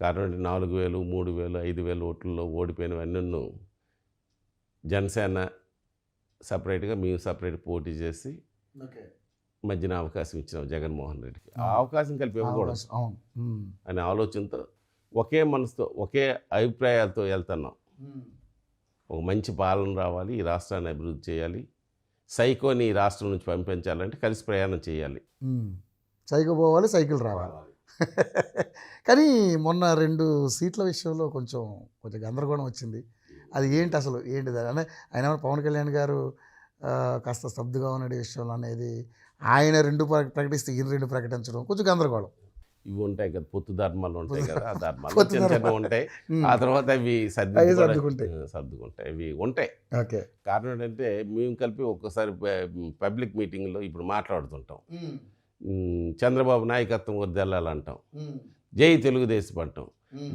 కారణం 4,000, 3,000, 5,000 ఓట్లలో ఓడిపోయినవన్నీ జనసేన సపరేట్గా మేము సపరేట్ పోటీ చేసి మధ్యన అవకాశం ఇచ్చినాం జగన్మోహన్ రెడ్డికి. ఆ అవకాశం కలిపి ఇవ్వకూడదు అనే ఆలోచనతో ఒకే మనసుతో ఒకే అభిప్రాయాలతో వెళ్తున్నాం. ఒక మంచి పాలన రావాలి, ఈ రాష్ట్రాన్ని అభివృద్ధి చేయాలి, సైకోని ఈ రాష్ట్రం నుంచి పంపించాలంటే కలిసి ప్రయాణం చేయాలి. సైకిల్ పోవాలి, సైకిల్ రావాలి. కానీ మొన్న 2 సీట్ల విషయంలో కొంచెం గందరగోళం వచ్చింది. అది ఏంటి అసలు ఏంటిది అంటే ఆయన పవన్ కళ్యాణ్ గారు కాస్త స్తబ్దుగా ఉన్న విషయంలో అనేది ఆయన 2 ప్రకటిస్తే ఈయన 2 ప్రకటించడం కొంచెం గందరగోళం. ఇవి ఉంటాయి కదా, పొత్తు ధర్మాలు ఉంటాయి కదా, ఆ ధర్మాలు చిన్న ఉంటాయి. ఆ తర్వాత అవి సర్దుకుంటాయి, అవి ఉంటాయి. కారణం ఏంటంటే మేము కలిపి ఒక్కసారి పబ్లిక్ మీటింగ్లో ఇప్పుడు మాట్లాడుతుంటాం. చంద్రబాబు నాయకత్వం వద్దెళ్ళాలంటాం, జై తెలుగుదేశం అంటాం,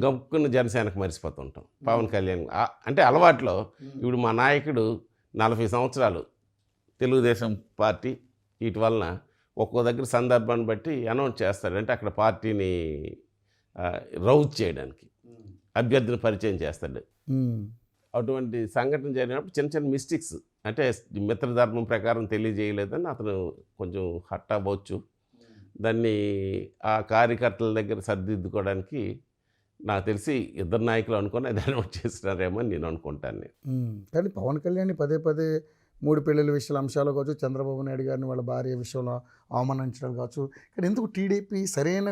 గమ్ముకున్న జనసేనకు మరిసిపోతుంటాం. పవన్ కళ్యాణ్ అంటే అలవాట్లో ఇప్పుడు మా నాయకుడు 40 సంవత్సరాలు తెలుగుదేశం పార్టీ, వీటి వలన ఒక్కో దగ్గర సందర్భాన్ని బట్టి అనౌన్స్ చేస్తాడు. అంటే అక్కడ పార్టీని రౌజ్ చేయడానికి అభ్యర్థిని పరిచయం చేస్తాడు. అటువంటి సంఘటన జరిగినప్పుడు చిన్న చిన్న మిస్టేక్స్ అంటే మిత్రధర్మం ప్రకారం తెలియజేయలేదని అతను కొంచెం హట్ అవ్వచ్చు. దాన్ని ఆ కార్యకర్తల దగ్గర సర్దిద్దుకోవడానికి నాకు తెలిసి ఇద్దరు నాయకులు అనుకుని అది అనౌన్స్ చేస్తున్నారేమో అని నేను అనుకుంటాను. కానీ పవన్ కళ్యాణ్ పదే 3 పెళ్ళిళ్ళ విషయాల అంశాలు కావచ్చు, చంద్రబాబు నాయుడు గారిని వాళ్ళ భార్య విషయంలో అవమానించడం కావచ్చు, కానీ ఎందుకు టీడీపీ సరైన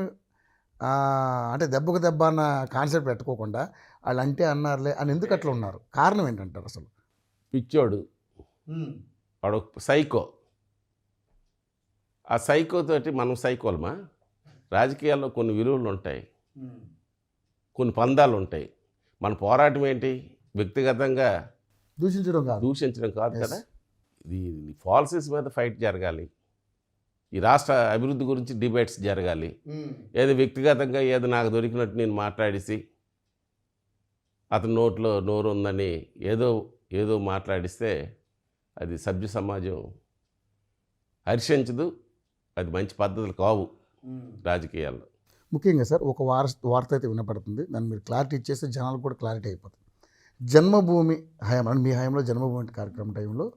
అంటే దెబ్బకు దెబ్బ అన్న కాన్సెప్ట్ పెట్టుకోకుండా వాళ్ళు అంటే అన్నారులే అని ఎందుకు అట్లా ఉన్నారు? కారణం ఏంటంటారు? అసలు పిచ్చోడు వాడు సైకో. ఆ సైకోతోటి మనం సైకోలమా? రాజకీయాల్లో కొన్ని విలువలు ఉంటాయి, కొన్ని పందాలు ఉంటాయి. మన పోరాటం ఏంటి? వ్యక్తిగతంగా దూషించడం కాదు కదా. ఇది పాలసీస్ మీద ఫైట్ జరగాలి, ఈ రాష్ట్ర అభివృద్ధి గురించి డిబేట్స్ జరగాలి. ఏదో వ్యక్తిగతంగా ఏదో నాకు దొరికినట్టు నేను మాట్లాడేసి అతని నోట్లో నోరు ఉందని ఏదో మాట్లాడిస్తే అది సభ్య సమాజం హర్షించదు. అది మంచి పద్ధతులు కావు రాజకీయాల్లో. ముఖ్యంగా సార్ ఒక వార్త అయితే వినపడుతుంది, దాన్ని మీరు క్లారిటీ ఇచ్చేస్తే జనాలకు కూడా క్లారిటీ అయిపోతుంది. జన్మభూమి హయాం అంటే మీ హయాంలో జన్మభూమి కార్యక్రమం టైంలో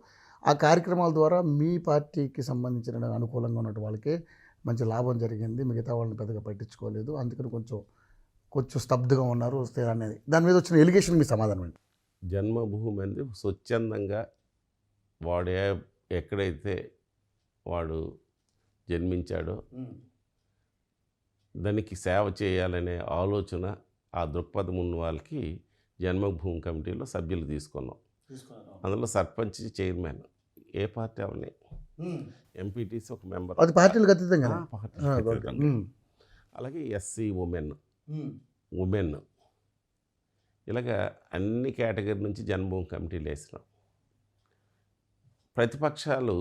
ఆ కార్యక్రమాల ద్వారా మీ పార్టీకి సంబంధించిన అనుకూలంగా ఉన్న వాళ్ళకే మంచి లాభం జరిగింది, మిగతా వాళ్ళని పెద్దగా పట్టించుకోలేదు, అందుకని కొంచెం స్తబ్దుగా ఉన్నారు అనేది దాని మీద వచ్చిన ఎలిగేషన్ మీ సమాధానం ఏంటి? జన్మభూమి అనేది స్వచ్ఛందంగా వాడు ఎక్కడైతే వాడు జన్మించాడో దానికి సేవ చేయాలనే ఆలోచన, ఆ దృక్పథం ఉన్న వాళ్ళకి జన్మభూమి కమిటీలో సభ్యులు తీసుకున్నాం. అందులో సర్పంచ్, చైర్మన్ ఏ పార్టీ అవన్నీ, ఎంపీటీసీ ఒక మెంబర్, అది పార్టీలకు అతీతంగా. అలాగే ఎస్సీ ఉమెన్ ఇలాగా అన్ని కేటగిరీ నుంచి జన్మభూమి కమిటీలు వేసినాం. ప్రతిపక్షాలు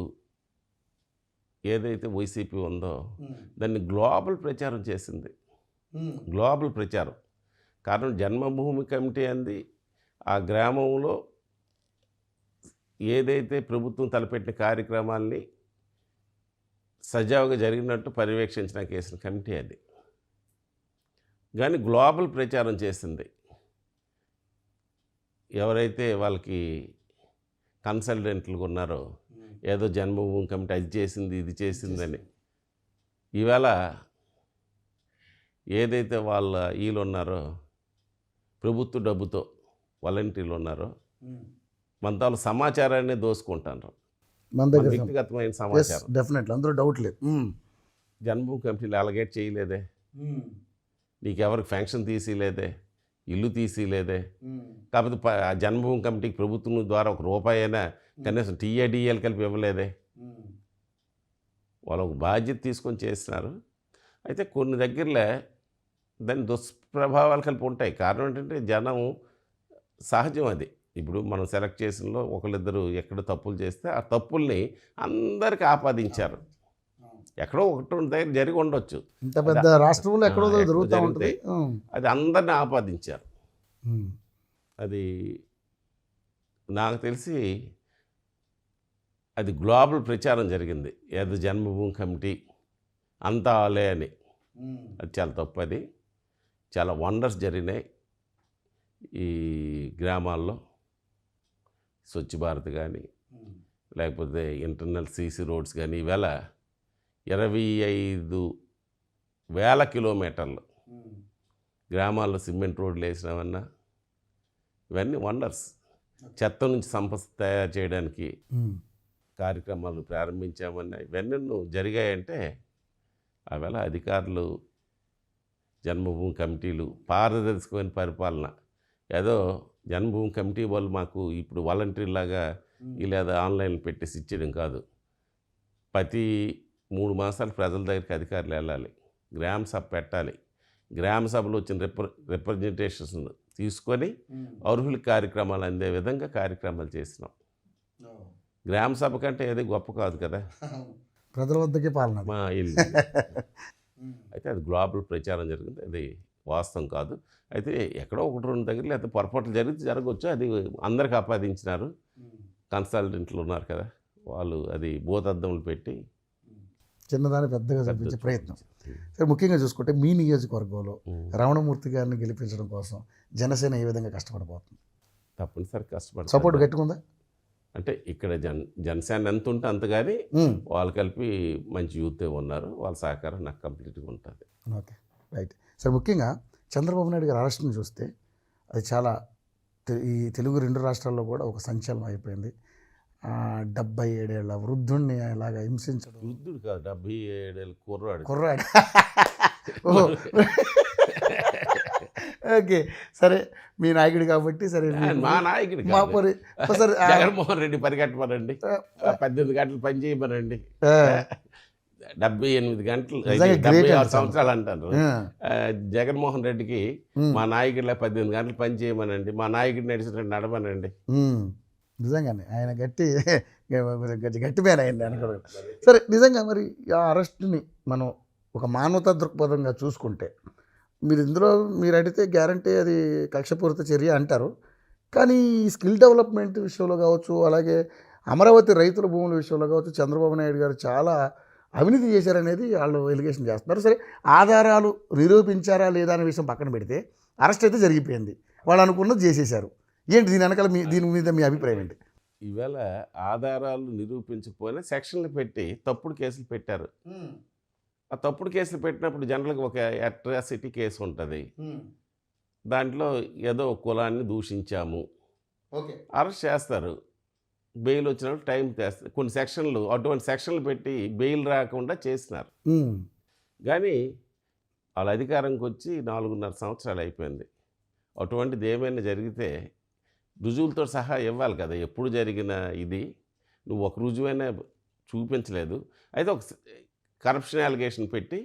ఏదైతే వైసీపీ ఉందో దాన్ని గ్లోబల్ ప్రచారం చేసింది, గ్లోబల్ ప్రచారం. కారణం జన్మభూమి కమిటీ అంది ఆ గ్రామంలో ఏదైతే ప్రభుత్వం తలపెట్టిన కార్యక్రమాల్ని సజావుగా జరిగినట్టు పర్యవేక్షించడానికి వేసిన కమిటీ అది. కానీ గ్లోబల్ ప్రచారం చేసింది ఎవరైతే వాళ్ళకి కన్సల్టెంట్లు ఉన్నారో, ఏదో జన్మభూమి కమిటీ అది చేసింది ఇది చేసిందని. ఈవేళ ఏదైతే వాళ్ళ వీళ్ళు ఉన్నారో ప్రభుత్వ డబ్బుతో వాలంటీర్లు ఉన్నారో మన తాను సమాచారాన్ని దోసుకుంటారు, వ్యక్తిగతమైన సమాచారం. డెఫినెట్లీ, అందులో డౌట్ లేదు. జన్మభూమి కమిటీలు అలగేట్ చేయలేదే, నీకెవరికి ఫంక్షన్ తీసిలేదే, ఇల్లు తీసిలేదే. కాకపోతే ఆ జన్మభూమి కమిటీకి ప్రభుత్వం ద్వారా ₹1 అయినా కనీసం టీఏడిఎల్ కలిపి ఇవ్వలేదే. వాళ్ళు ఒక బాధ్యత తీసుకొని చేస్తున్నారు. అయితే కొన్ని దగ్గరలో దాని దుష్ప్రభావాలు కలిపి ఉంటాయి. కారణం ఏంటంటే జనం సహజం అది. ఇప్పుడు మనం సెలెక్ట్ చేసినలో ఒకళ్ళిద్దరు ఎక్కడ తప్పులు చేస్తే ఆ తప్పుల్ని అందరికీ ఆపాదించారు. ఎక్కడో ఒకటి దగ్గర జరిగి ఉండొచ్చు, ఇంత పెద్ద రాష్ట్రంలో ఎక్కడో జరుగుతూ ఉంటుంది, అది అందరిని ఆపాదించారు. అది నాకు తెలిసి అది గ్లోబల్ ప్రచారం జరిగింది, ఏదో జన్మభూమి కమిటీ అంతా ఆలే అని. అది చాలా తప్పు. అది చాలా వండర్స్ జరిగినాయి ఈ గ్రామాల్లో. స్వచ్ఛ భారత్ కానీ లేకపోతే ఇంటర్నల్ సీసీ రోడ్స్ కానీ ఈవేళ 25,000 కిలోమీటర్లు గ్రామాల్లో సిమెంట్ రోడ్లు వేసినామన్నా ఇవన్నీ వండర్స్. చెత్త నుంచి సంపద తయారు చేయడానికి కార్యక్రమాలు ప్రారంభించామన్నా ఇవన్నీ జరిగాయంటే ఆవేళ అధికారులు, జన్మభూమి కమిటీలు, పారదర్శకమైన పరిపాలన. ఏదో జన్మభూమి కమిటీ వాళ్ళు మాకు ఇప్పుడు వాలంటీర్ లాగా లేదా ఆన్లైన్ పెట్టేసి ఇచ్చేయడం కాదు. ప్రతి 3 మాసాలు ప్రజల దగ్గరికి అధికారులు వెళ్ళాలి, గ్రామ సభ పెట్టాలి, గ్రామ సభలో వచ్చిన రిప్రజెంటేషన్స్ తీసుకొని అర్హుల కార్యక్రమాలు అందే విధంగా కార్యక్రమాలు చేసినాం. గ్రామ సభ కంటే ఏది గొప్ప కాదు కదా, ప్రజల వద్దకే పాలన మా ఇల్లు. అయితే అది గ్లోబల్ ప్రచారం జరిగింది, అది వాస్తవం కాదు. అయితే ఎక్కడో 1-2 దగ్గర లేకపోతే పొరపాట్లు జరగవచ్చు. అది అందరికి ఆపాదించినారు, కన్సల్టెంట్లు ఉన్నారు కదా వాళ్ళు, అది భూతద్దములు పెట్టి చిన్నదాన్ని పెద్దగా చూపించే ప్రయత్నం. సరే, ముఖ్యంగా చూసుకుంటే మీ నియోజకవర్గంలో రమణమూర్తి గారిని గెలిపించడం కోసం జనసేన ఏ విధంగా కష్టపడబోతుంది? తప్పనిసరి కష్టపడి సపోర్ట్ గట్టిగుందా? అంటే ఇక్కడ జనసేన ఎంత ఉంటే అంత, కానీ వాళ్ళు కలిపి మంచి యూత్ ఉన్నారు, వాళ్ళ సహకారం నాకు కంప్లీట్గా ఉంటుంది. Okay, right. సరే, ముఖ్యంగా చంద్రబాబు నాయుడు గారి అరెస్ట్ని చూస్తే అది చాలా ఈ తెలుగు 2 రాష్ట్రాల్లో కూడా ఒక సంచలనం అయిపోయింది. 77 ఏళ్ల వృద్ధుణ్ణి అలాగా హింసించడం. వృద్ధుడు కాదు, 77 ఏళ్ళ కుర్రాడు. ఓకే, సరే, మీ నాయకుడు కాబట్టి సరే. మా నాయకుడు సరే, జగన్మోహన్ రెడ్డి పరిగెట్టమనండి, 18 గంటలు పని చేయమనండి, 78 గంటలు, 76 సంవత్సరాలు అంటారు. జగన్మోహన్ రెడ్డికి మా నాయకుడిలా 18 గంటలు పని చేయమనండి, మా నాయకుడిని నడిచినట్టు నడమనండి. నిజంగానే ఆయన గట్టి మ్యాన్ అయింది అనుకోవడం. సరే, నిజంగా మరి ఆ అరెస్ట్ని మనం ఒక మానవతా దృక్పథంగా చూసుకుంటే, మీరు ఇందులో మీరు అడిగితే గ్యారంటీ అది కక్షపూరిత చర్య అంటారు. కానీ స్కిల్ డెవలప్మెంట్ విషయంలో కావచ్చు, అలాగే అమరావతి రైతుల భూముల విషయంలో కావచ్చు, చంద్రబాబు నాయుడు గారు చాలా అవినీతి చేశారనేది వాళ్ళు ఎలిగేషన్ చేస్తున్నారు. సరే, ఆధారాలు నిరూపించారా లేదా అనే విషయం పక్కన పెడితే అరెస్ట్ అయితే జరిగిపోయింది, వాళ్ళు అనుకున్నది చేసేశారు. ఏంటి దీని వెనకాల దీని మీద మీ అభిప్రాయం ఏంటి? ఈవేళ ఆధారాలు నిరూపించకపోయినా సెక్షన్లు పెట్టి తప్పుడు కేసులు పెట్టారు. ఆ తప్పుడు కేసులు పెట్టినప్పుడు జనరల్గా ఒక అట్రాసిటీ కేసు ఉంటుంది, దాంట్లో ఏదో కులాన్ని దూషించాము, అరెస్ట్ చేస్తారు, బెయిల్ వచ్చినప్పుడు టైం తెస్తారు. కొన్ని సెక్షన్లు అటువంటి సెక్షన్లు పెట్టి బెయిల్ రాకుండా చేసినారు. కానీ వాళ్ళ అధికారంకి వచ్చి 4.5 సంవత్సరాలు అయిపోయింది. అటువంటిది ఏమైనా జరిగితే రుజువులతో సహా ఇవ్వాలి కదా. ఎప్పుడు జరిగిన ఇది నువ్వు ఒక రుజువైనా చూపించలేదు. అయితే ఒక కరప్షన్ అలిగేషన్ పెట్టి,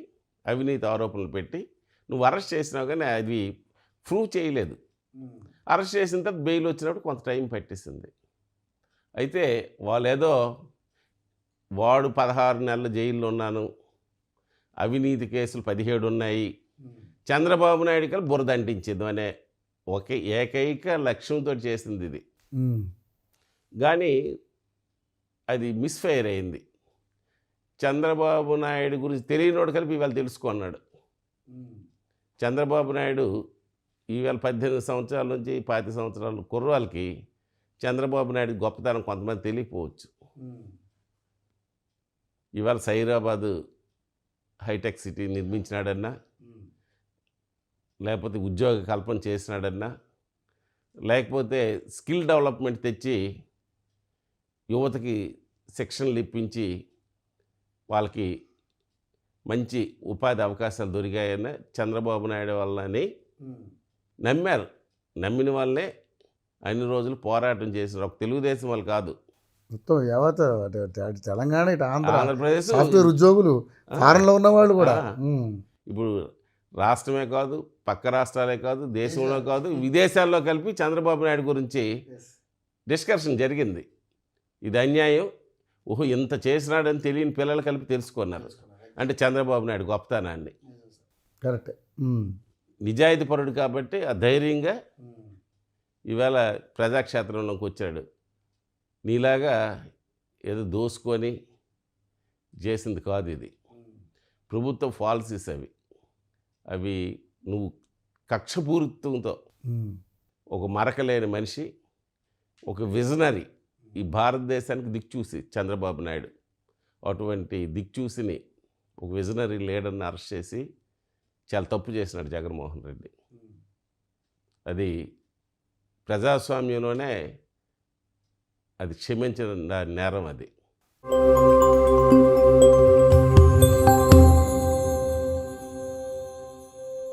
అవినీతి ఆరోపణలు పెట్టి నువ్వు అరెస్ట్ చేసినావు, కానీ అది ప్రూవ్ చేయలేదు. అరెస్ట్ చేసిన తర్వాత బెయిల్ వచ్చినప్పుడు కొంత టైం పట్టేసింది. అయితే వాళ్ళు ఏదో వాడు 16 నెలలు జైల్లో ఉన్నాను, అవినీతి కేసులు 17 ఉన్నాయి, చంద్రబాబు నాయుడు గారు బురద అంటించింది అనే ఒకే ఏకైక లక్ష్యంతో చేసింది ఇది. కానీ అది మిస్ఫైర్ అయింది. చంద్రబాబు నాయుడు గురించి తెలియనోడు కలిపి ఇవాళ తెలుసుకున్నాడు. చంద్రబాబు నాయుడు ఈవేళ 18 సంవత్సరాల నుంచి 25 సంవత్సరాల కుర్రాళ్ళకి చంద్రబాబు నాయుడు గొప్పతనం కొంతమంది తెలియకపోవచ్చు. ఇవాళ సైరాబాదు హైటెక్ సిటీ నిర్మించినాడన్నా, లేకపోతే ఉద్యోగ కల్పన చేసినాడన్నా, లేకపోతే స్కిల్ డెవలప్మెంట్ తెచ్చి యువతకి శిక్షణలు ఇప్పించి వాళ్ళకి మంచి ఉపాధి అవకాశాలు దొరికాయన్న చంద్రబాబు నాయుడు వల్లనే నమ్మారు. నమ్మిన వాళ్ళే అన్ని రోజులు పోరాటం చేశారు. ఒక తెలుగుదేశం వాళ్ళు కాదు, మొత్తం యావత్ తెలంగాణ, ఇటు ఆంధ్రప్రదేశ్ సాఫ్ట్వేర్ ఉద్యోగులు, ఫారెన్లో ఉన్న వాళ్ళు కూడా. ఇప్పుడు రాష్ట్రమే కాదు, పక్క రాష్ట్రాలే కాదు, దేశంలో కాదు, విదేశాల్లో కలిపి చంద్రబాబు నాయుడు గురించి డిస్కషన్ జరిగింది. ఇది అన్యాయం, ఓహో ఇంత చేసినాడని తెలియని పిల్లలు కలిపి తెలుసుకున్నారు. అంటే చంద్రబాబు నాయుడు గొప్పతనాన్ని. కరెక్ట్. నిజాయితీ పరుడు కాబట్టి ఆ ధైర్యంగా ఈవేళ ప్రజాక్షేత్రంలోకి వచ్చాడు. నీలాగా ఏదో దోసుకొని చేసింది కాదు ఇది. ప్రభుత్వ పాలసీస్ అవి నువ్వు కక్షపూరితంతో ఒక మరకలేని మనిషి, ఒక విజనరీ, ఈ భారతదేశానికి దిక్చూసి చంద్రబాబు నాయుడు అటువంటి దిక్చూసిని ఒక విజనరీ లీడర్ని అరెస్ట్ చేసి చాలా తప్పు చేసినాడు జగన్మోహన్ రెడ్డి. అది ప్రజాస్వామ్యంలోనే అది క్షమించిన నేరం అది.